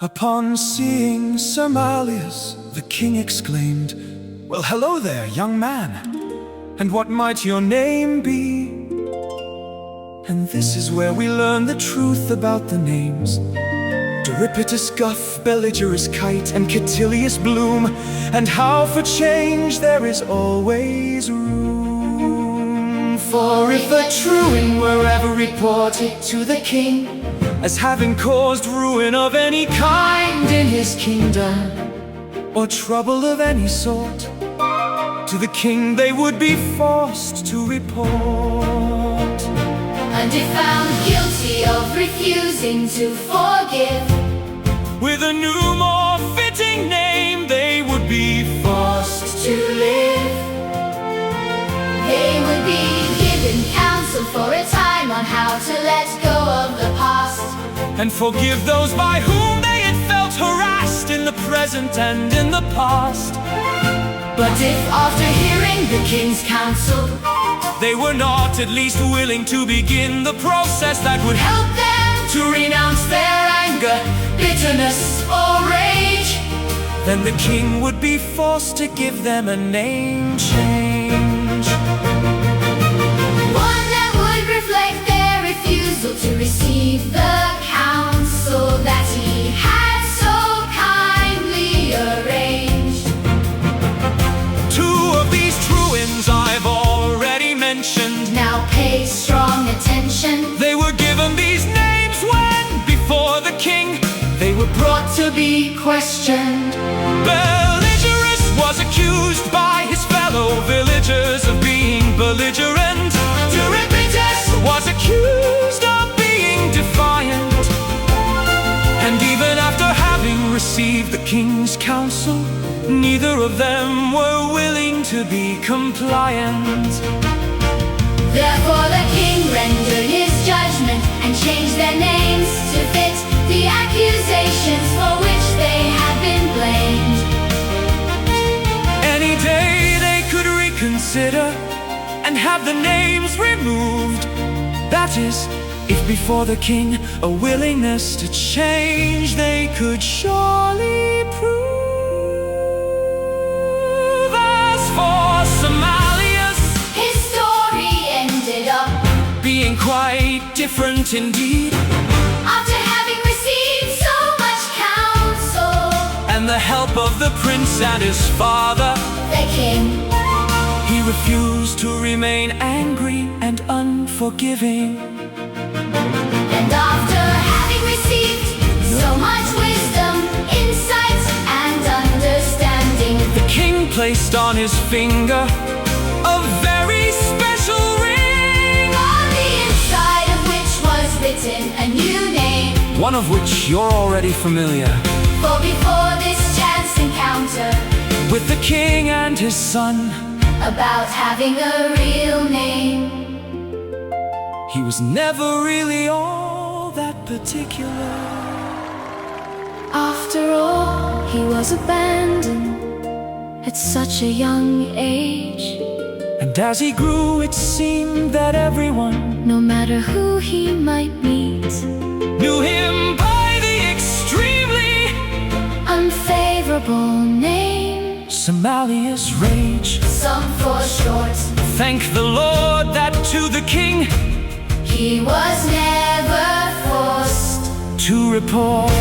Upon seeing Somalius, the king exclaimed, "Well, hello there, young man, and what might your name be?" And this is where we learn the truth about the names: Duripitus Guff, Beligerous Kite, and Katillious Bloom, and how for change there is always room. For if a truant were ever reported to the king as having caused ruin of any kind in his kingdom, or trouble of any sort, to the king they would be forced to report. And if found guilty of refusing to forgive, with a new, more fitting name, they would be forced to live. they would be given counsel for a time on how to let go of the past, and forgive those by whom they had felt harassed in the present and in the past. But if after hearing the king's counsel, they were not at least willing to begin the process that would help them to renounce their anger, bitterness, or rage, then the king would be forced to give them a name change. one that would reflect their refusal to receive the counsel that he had so kindly arranged. Two of these truants I've already mentioned. Now pay strong attention. They were given these names when, before the king, they were brought to be questioned. Beligerous was accused by his fellow villagers of being belligerent. Duripitus was accused of being defiant. And even after having received the king's counsel, neither of them were willing to be compliant. Therefore the king rendered his judgment and changed their names to fit the accusations for which they had been blamed. Any day they could reconsider and have the names removed. That is, if before the king a willingness to change they could surely prove. As for Somalius, His story ended up being quite different indeed, after having received so much counsel. and the help of the prince and his father, The king, he refused to remain angry and unforgiving. and after having received so much wisdom, insight, and understanding, The king placed on his finger a very special ring, on the inside of which was written a new name. one of which you're already familiar, For before this chance encounter with the king and his son, about having a real name, he was never really all that particular. after all, he was abandoned at such a young age. And as he grew, it seemed that everyone No matter who he might meet, knew him by the extremely unfavorable name, Somalius Rage. some for short. Thank the Lord that to the king He was never forced to report.